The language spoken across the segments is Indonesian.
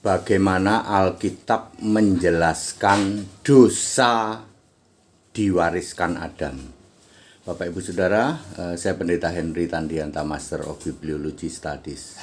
Bagaimana Alkitab menjelaskan dosa diwariskan Adam. Bapak Ibu Saudara, saya Pendeta Henry Tandianta, Master of Bibliology Studies.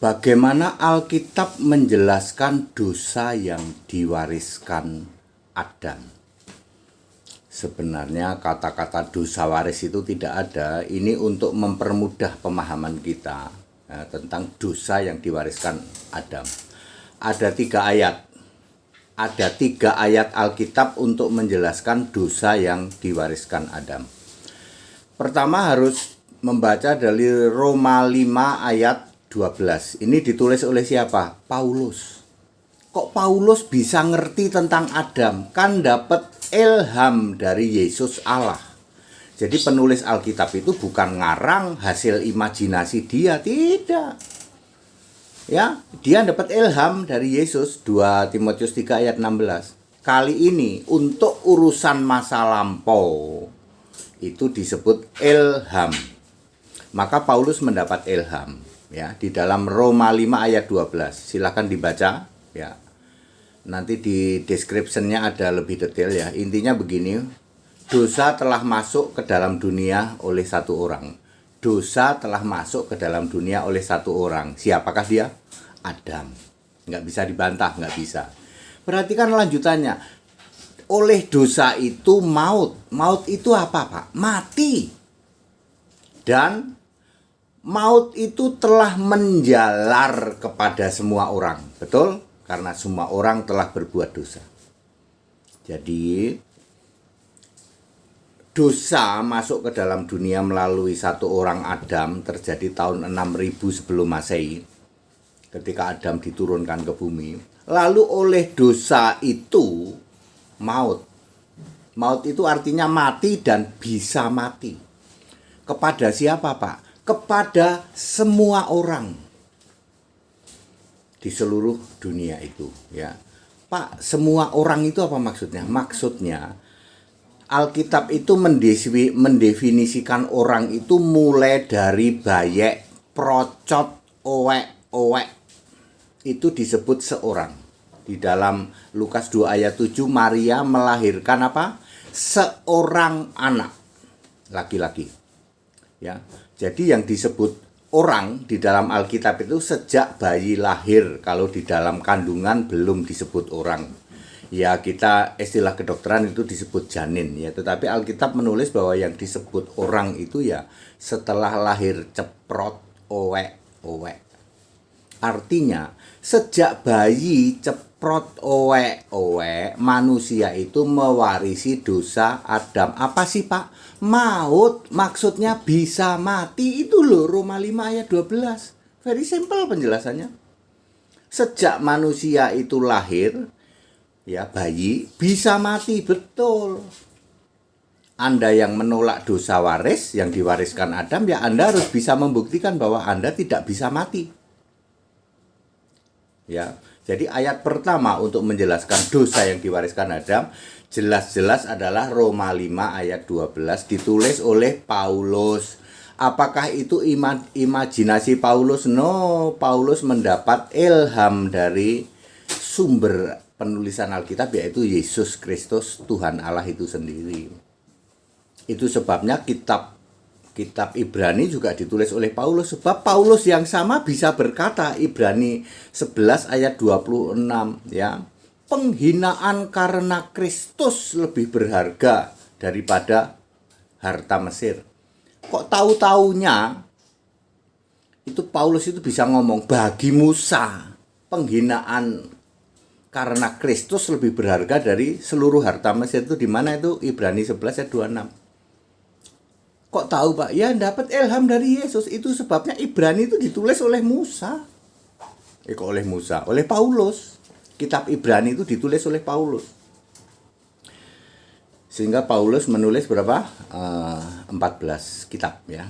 Bagaimana Alkitab menjelaskan dosa yang diwariskan Adam? Sebenarnya kata-kata dosa waris itu tidak ada. Ini untuk mempermudah pemahaman kita tentang dosa yang diwariskan Adam. Ada 3 ayat. Ada 3 ayat Alkitab untuk menjelaskan dosa yang diwariskan Adam. Pertama harus membaca dari Roma 5 ayat 12. Ini ditulis oleh siapa? Paulus. Kok Paulus bisa ngerti tentang Adam? Kan dapat ilham dari Yesus Allah. Jadi penulis Alkitab itu bukan ngarang hasil imajinasi dia, tidak. Ya, dia dapat ilham dari Yesus, 2 Timotius 3 ayat 16. Kali ini untuk urusan masa lampau itu disebut ilham. Maka Paulus mendapat ilham ya di dalam Roma 5 ayat 12. Silakan dibaca ya. Nanti di description-nya ada lebih detail ya. Intinya begini. Dosa telah masuk ke dalam dunia oleh 1 orang. Dosa telah masuk ke dalam dunia oleh 1 orang. Siapakah dia? Adam. Nggak bisa dibantah, nggak bisa. Perhatikan lanjutannya. Oleh dosa itu maut. Maut itu apa, Pak? Mati. Dan maut itu telah menjalar kepada semua orang. Betul? Karena semua orang telah berbuat dosa. Jadi dosa masuk ke dalam dunia melalui 1 orang Adam terjadi tahun 6000 sebelum Masehi ketika Adam diturunkan ke bumi. Lalu oleh dosa itu maut. Maut itu artinya mati dan bisa mati. Kepada siapa, Pak? Kepada semua orang di seluruh dunia itu, ya. Pak, semua orang itu apa maksudnya? Maksudnya Alkitab itu mendefinisikan orang itu mulai dari bayek, procot, owek. Itu disebut seorang. Di dalam Lukas 2 ayat 7, Maria melahirkan apa? Seorang anak laki-laki. Ya. Jadi yang disebut orang di dalam Alkitab itu sejak bayi lahir. Kalau di dalam kandungan belum disebut orang. Ya, kita istilah kedokteran itu disebut janin ya, tetapi Alkitab menulis bahwa yang disebut orang itu ya setelah lahir ceprot owek. Artinya sejak bayi ceprot owek manusia itu mewarisi dosa Adam. Apa sih, Pak? Maut, maksudnya bisa mati. Itu loh Roma 5 ayat 12. Very simple penjelasannya. Sejak manusia itu lahir, ya, bayi bisa mati, betul. Anda yang menolak dosa waris yang diwariskan Adam, ya Anda harus bisa membuktikan bahwa Anda tidak bisa mati. Ya, jadi ayat pertama untuk menjelaskan dosa yang diwariskan Adam jelas-jelas adalah Roma 5 ayat 12 ditulis oleh Paulus. Apakah itu imajinasi Paulus? No, Paulus mendapat ilham dari sumber penulisan Alkitab, yaitu Yesus Kristus, Tuhan Allah itu sendiri. Itu sebabnya kitab Ibrani juga ditulis oleh Paulus, sebab Paulus yang sama bisa berkata, Ibrani 11 ayat 26 ya, penghinaan karena Kristus lebih berharga daripada harta Mesir. Kok tahu-taunya itu Paulus itu bisa ngomong bagi Musa penghinaan karena Kristus lebih berharga dari seluruh harta Mesir. Itu di mana itu? Ibrani 11 ayat 26. Kok tahu, Pak? Ya dapat ilham dari Yesus. Itu sebabnya Ibrani itu ditulis oleh Musa. Kok oleh Musa? Oleh Paulus. Kitab Ibrani itu ditulis oleh Paulus. Sehingga Paulus menulis berapa? 14 kitab ya.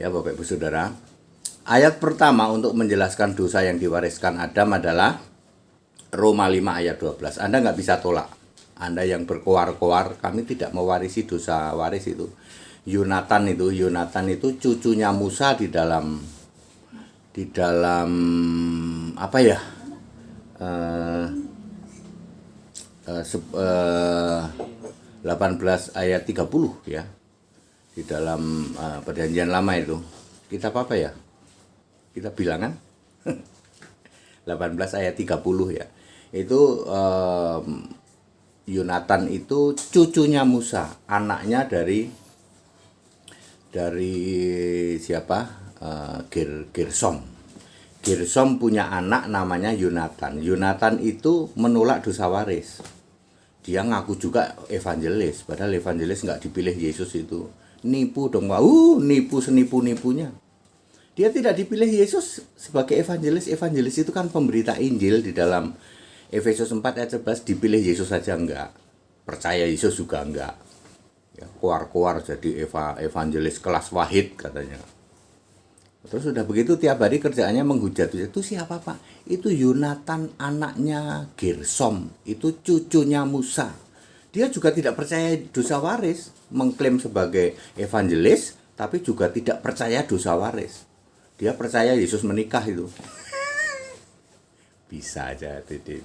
Ya Bapak Ibu Saudara. Ayat pertama untuk menjelaskan dosa yang diwariskan Adam adalah Roma 5 ayat 12. Anda nggak bisa tolak. Anda yang berkoar-koar, kami tidak mewarisi dosa waris itu. Yonatan itu cucunya Musa di dalam di dalam apa ya, eh, 18 ayat 30 ya, di dalam perjanjian lama itu. Kitab apa ya? Kitab Bilangan 18 ayat 30 ya. Itu Yonatan itu cucunya Musa, anaknya dari siapa? Gersom. Gersom punya anak namanya Yonatan. Yonatan itu menolak dosa waris. Dia ngaku juga evangelis, padahal evangelis nggak dipilih Yesus itu. Nipu dong, nipu senipu-nipunya. Dia tidak dipilih Yesus sebagai evangelis. Evangelis itu kan pemberita Injil. Di dalam Efesus 4 ayat 11 dipilih Yesus saja enggak. Percaya Yesus juga enggak. Ya, keluar-keluar jadi evangelis kelas wahid katanya. Terus sudah begitu tiap hari kerjaannya menghujat. Itu siapa Pak? Itu Yonatan anaknya Gersom. Itu cucunya Musa. Dia juga tidak percaya dosa waris. Mengklaim sebagai evangelis, tapi juga tidak percaya dosa waris. Dia percaya Yesus menikah itu. Bisa aja Dede.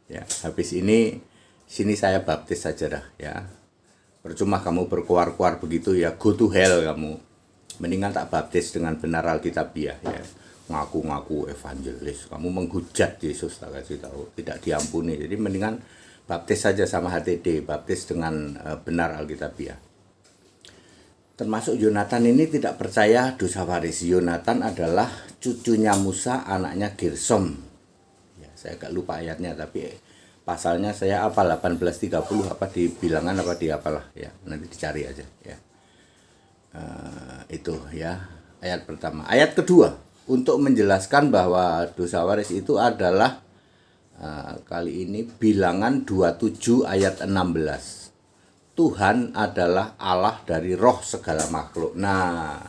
Ya, habis ini sini saya baptis saja dah ya. Percuma kamu berkuar-kuar begitu ya, go to hell kamu. Mendingan tak baptis dengan benar Alkitabiah ya. Ngaku-ngaku evangelis, kamu menghujat Yesus, tak kasih tahu, tidak diampuni. Jadi mendingan baptis saja sama HTD, baptis dengan benar Alkitabiah. Termasuk Yonatan ini tidak percaya dosa waris. Yonatan adalah cucunya Musa, anaknya Gersom. Ya, saya agak lupa ayatnya, tapi pasalnya saya hafal 18:30 apa di Bilangan apa di apalah ya. Nanti dicari aja ya. Itu ya ayat pertama. Ayat kedua, untuk menjelaskan bahwa dosa waris itu adalah kali ini Bilangan 27 ayat 16. Tuhan adalah Allah dari roh segala makhluk. Nah,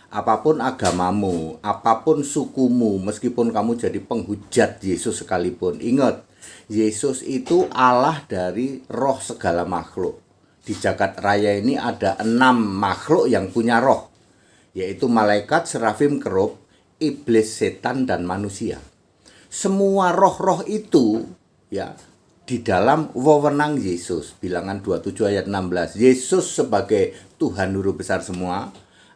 apapun agamamu, apapun sukumu, meskipun kamu jadi penghujat Yesus sekalipun, ingat, Yesus itu Allah dari roh segala makhluk. Di jagat raya ini ada 6 makhluk yang punya roh, yaitu malaikat, serafim, kerub, iblis, setan, dan manusia. Semua roh-roh itu ya di dalam wewenang Yesus. Bilangan 27 ayat 16. Yesus sebagai Tuhan Guru besar semua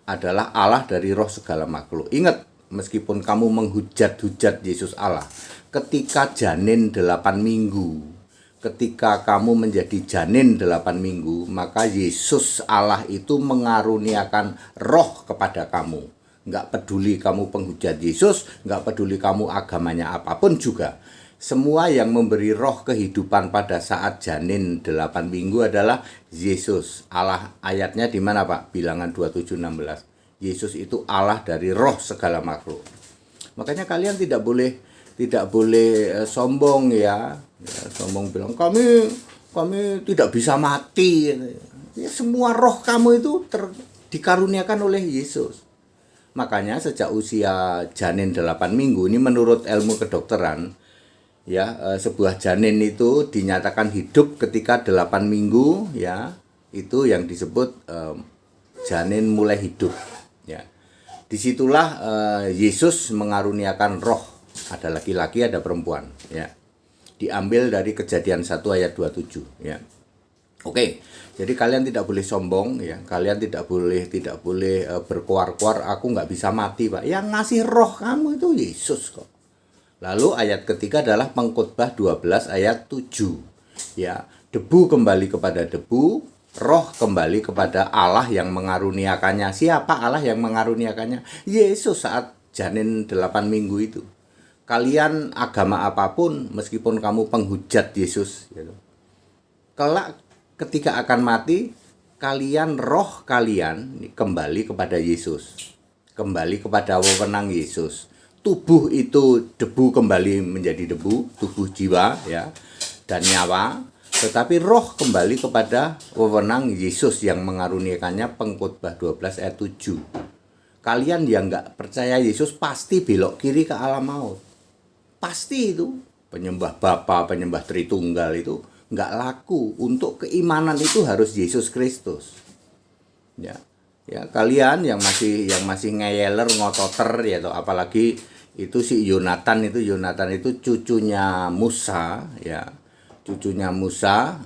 adalah Allah dari roh segala makhluk. Ingat, meskipun kamu menghujat-hujat Yesus Allah, ketika janin 8 minggu, ketika kamu menjadi janin 8 minggu, maka Yesus Allah itu mengaruniakan roh kepada kamu. Nggak peduli kamu penghujat Yesus, nggak peduli kamu agamanya apapun juga. Semua yang memberi roh kehidupan pada saat janin 8 minggu adalah Yesus. Allah, ayatnya di mana Pak? Bilangan 27:16. Yesus itu Allah dari roh segala makhluk. Makanya kalian tidak boleh sombong ya. Sombong bilang kami tidak bisa mati. Ya, semua roh kamu itu dikaruniakan oleh Yesus. Makanya sejak usia janin 8 minggu ini menurut ilmu kedokteran ya, sebuah janin itu dinyatakan hidup ketika 8 minggu ya. Itu yang disebut janin mulai hidup ya. Disitulah Yesus mengaruniakan roh. Ada laki-laki, ada perempuan ya. Diambil dari Kejadian 1 ayat 27 ya. Oke, jadi kalian tidak boleh sombong ya. Kalian tidak boleh berkuar-kuar aku nggak bisa mati Pak. Yang ngasih roh kamu itu Yesus kok. Lalu ayat ketiga adalah Pengkhotbah 12 ayat 7 ya. Debu kembali kepada debu, roh kembali kepada Allah yang mengaruniakannya. Siapa Allah yang mengaruniakannya? Yesus saat janin 8 minggu itu. Kalian agama apapun, meskipun kamu penghujat Yesus gitu, kelak ketika akan mati, roh kalian kembali kepada Yesus, kembali kepada wewenang Yesus. Tubuh itu debu kembali menjadi debu, tubuh jiwa ya dan nyawa, tetapi roh kembali kepada wewenang Yesus yang mengaruniakannya. Pengkhotbah 12 ayat 7. Kalian yang nggak percaya Yesus pasti belok kiri ke alam maut. Pasti itu. Penyembah Bapa, penyembah Tritunggal itu nggak laku. Untuk keimanan itu harus Yesus Kristus. Ya. Ya, kalian yang masih ngeyeler ngototer ya toh, apalagi itu si Yonatan itu cucunya Musa ya. Cucunya Musa,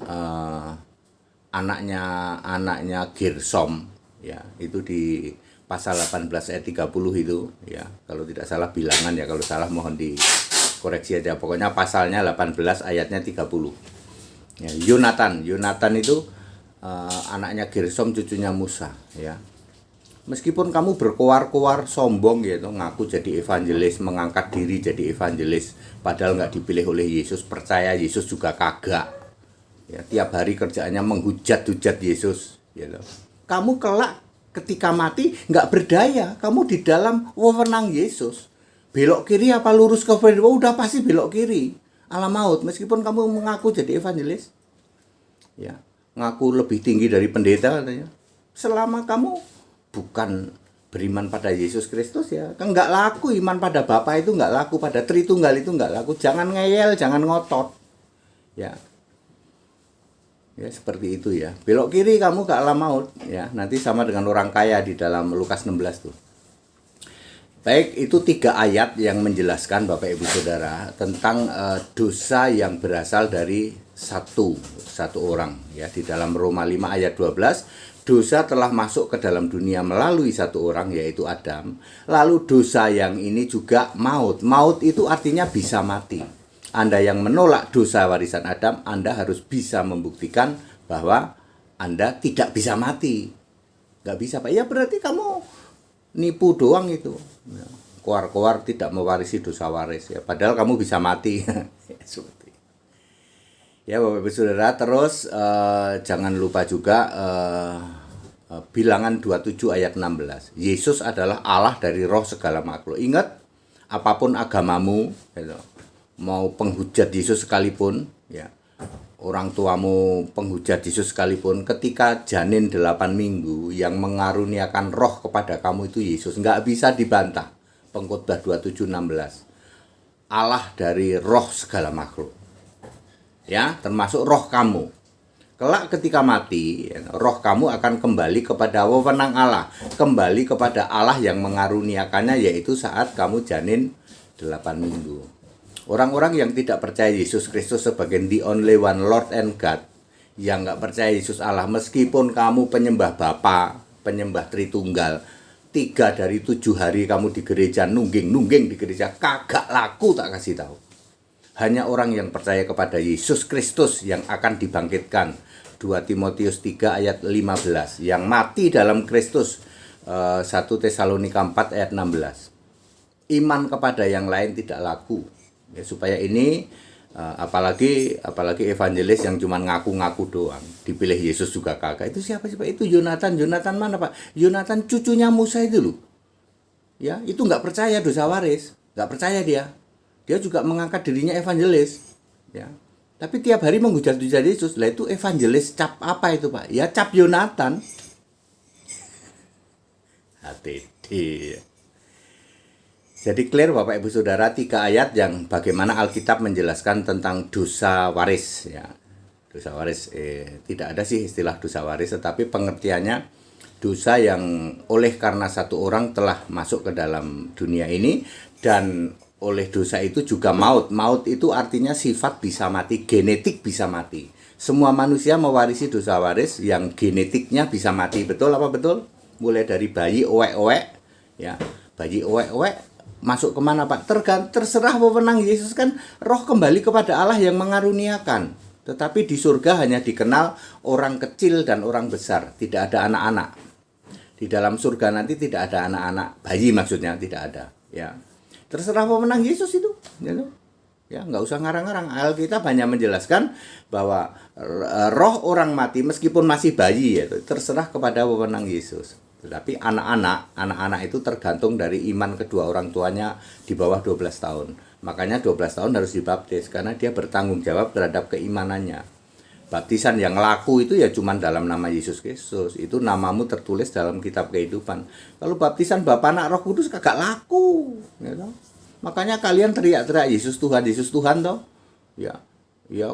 anaknya Gersom ya. Itu di pasal 18 ayat 30 itu ya. Kalau tidak salah bilangan ya, kalau salah mohon dikoreksi aja. Pokoknya pasalnya 18 ayatnya 30. Ya, Yonatan itu anaknya Gersom, cucunya Musa ya. Meskipun kamu berkoar-koar sombong gitu, ngaku jadi evangelis, mengangkat diri jadi evangelis, padahal nggak dipilih oleh Yesus, percaya Yesus juga kagak. Ya, tiap hari kerjaannya menghujat-hujat Yesus. Gitu. Kamu kelak ketika mati nggak berdaya, kamu di dalam wewenang Yesus. Belok kiri apa lurus ke kiri? Oh, udah pasti belok kiri. Alam maut, meskipun kamu mengaku jadi evangelis. Ya, ngaku lebih tinggi dari pendeta katanya. Selama kamu bukan beriman pada Yesus Kristus ya, kan nggak laku. Iman pada Bapa itu nggak laku, pada Tritunggal itu nggak laku. Jangan ngeyel, jangan ngotot ya. Ya seperti itu ya. Belok kiri kamu ke alam maut ya. Nanti sama dengan orang kaya di dalam Lukas 16 tuh. Baik, itu 3 ayat yang menjelaskan Bapak Ibu Saudara tentang dosa yang berasal dari satu orang ya. Di dalam Roma 5 ayat 12, dosa telah masuk ke dalam dunia melalui satu orang, yaitu Adam. Lalu dosa yang ini juga maut. Maut itu artinya bisa mati. Anda yang menolak dosa warisan Adam, Anda harus bisa membuktikan bahwa Anda tidak bisa mati. Nggak bisa, Pak. Ya berarti kamu nipu doang itu. Koar-koar tidak mewarisi dosa waris. Ya, padahal kamu bisa mati. Seperti ya Bapak Ibu Saudara, terus jangan lupa juga Bilangan 27 ayat 16. Yesus adalah Allah dari roh segala makhluk. Ingat, apapun agamamu, gitu, mau penghujat Yesus sekalipun, ya, orang tuamu penghujat Yesus sekalipun, ketika janin 8 minggu yang mengaruniakan roh kepada kamu itu Yesus, nggak bisa dibantah. Pengkhotbah 27:16. Allah dari roh segala makhluk. Ya, termasuk roh kamu. Kelak ketika mati, roh kamu akan kembali kepada wewenang Allah, kembali kepada Allah yang mengaruniakannya, yaitu saat kamu janin 8 minggu. Orang-orang yang tidak percaya Yesus Kristus sebagai the only one Lord and God, yang nggak percaya Yesus Allah, meskipun kamu penyembah Bapa, penyembah Tritunggal, 3 dari 7 hari kamu di gereja, nungging di gereja, kagak laku, tak kasih tahu. Hanya orang yang percaya kepada Yesus Kristus yang akan dibangkitkan. 2 Timotius 3 ayat 15. Yang mati dalam Kristus. 1 Tesalonika 4 ayat 16. Iman kepada yang lain tidak laku. Ya, supaya ini apalagi evangelis yang cuma ngaku-ngaku doang. Dipilih Yesus juga kagak. Itu siapa sih Pak? Itu Yonatan mana Pak? Yonatan cucunya Musa itu loh. Ya, itu nggak percaya dosa waris. Nggak percaya dia. Dia juga mengangkat dirinya evangelis, ya. Tapi tiap hari menghujat-hujat Yesus. Lah itu evangelis cap apa itu Pak? Ya cap Yonatan. Hati-hati. Jadi clear Bapak Ibu Saudara, 3 ayat yang bagaimana Alkitab menjelaskan tentang dosa waris, ya. Dosa waris, tidak ada sih istilah dosa waris, tetapi pengertiannya dosa yang oleh karena satu orang telah masuk ke dalam dunia ini, dan oleh dosa itu juga maut. Maut itu artinya sifat bisa mati, genetik bisa mati. Semua manusia mewarisi dosa waris yang genetiknya bisa mati. Betul apa betul? Mulai dari bayi owek-owek, ya. Bayi owek-owek masuk kemana Pak? Terserah wewenang Yesus, kan roh kembali kepada Allah yang mengaruniakan. Tetapi di surga hanya dikenal orang kecil dan orang besar, tidak ada anak-anak. Di dalam surga nanti tidak ada anak-anak, bayi maksudnya tidak ada, ya. Terserah pemenang Yesus itu, gitu. Ya, nggak usah ngarang-ngarang. Alkitab hanya menjelaskan bahwa roh orang mati meskipun masih bayi, ya, terserah kepada pemenang Yesus. Tetapi anak-anak itu tergantung dari iman kedua orang tuanya di bawah 12 tahun. Makanya 12 tahun harus dibaptis karena dia bertanggung jawab terhadap keimanannya. Baptisan yang laku itu ya cuman dalam nama Yesus Kristus. Itu namamu tertulis dalam kitab kehidupan. Kalau baptisan Bapa Anak Roh Kudus kagak laku, gitu. Makanya kalian teriak-teriak Yesus Tuhan toh. Ya,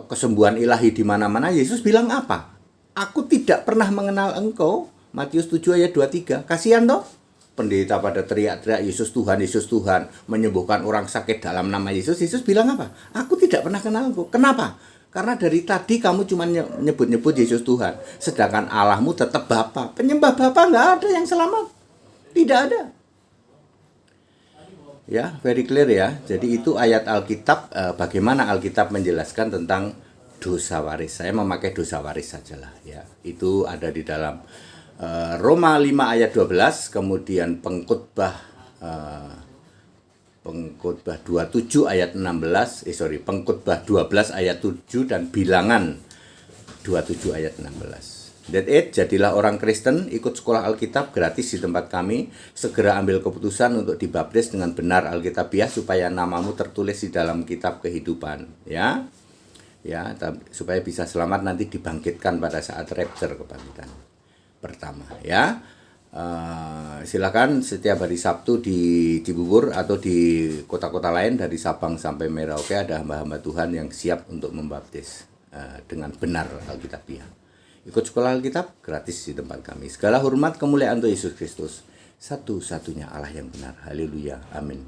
kesembuhan ilahi di mana-mana. Yesus bilang apa? Aku tidak pernah mengenal engkau. Matius 7 ayat 23. Kasihan toh? Pendeta pada teriak-teriak Yesus Tuhan, menyembuhkan orang sakit dalam nama Yesus. Yesus bilang apa? Aku tidak pernah kenal engkau. Kenapa? Karena dari tadi kamu cuma nyebut-nyebut Yesus Tuhan. Sedangkan Allahmu tetap Bapa. Penyembah Bapa nggak ada yang selamat. Tidak ada. Ya, very clear ya. Jadi itu ayat Alkitab, bagaimana Alkitab menjelaskan tentang dosa waris. Saya memakai dosa waris sajalah ya. Itu ada di dalam Roma 5 ayat 12, kemudian Pengkhotbah 27 ayat 16, Pengkhotbah 12 ayat 7 dan Bilangan 27 ayat 16. That's it, jadilah orang Kristen, ikut sekolah Alkitab gratis di tempat kami. Segera ambil keputusan untuk dibaptis dengan benar Alkitabiah supaya namamu tertulis di dalam kitab kehidupan, ya. Ya, supaya bisa selamat nanti dibangkitkan pada saat rapture kebangkitan pertama, ya. Silakan setiap hari Sabtu di Cibubur atau di kota-kota lain dari Sabang sampai Merauke ada hamba-hamba Tuhan yang siap untuk membaptis dengan benar Alkitabiah. Ikut sekolah Alkitab gratis di tempat kami. Segala hormat kemuliaan untuk Yesus Kristus, satu-satunya Allah yang benar. Haleluya, amin.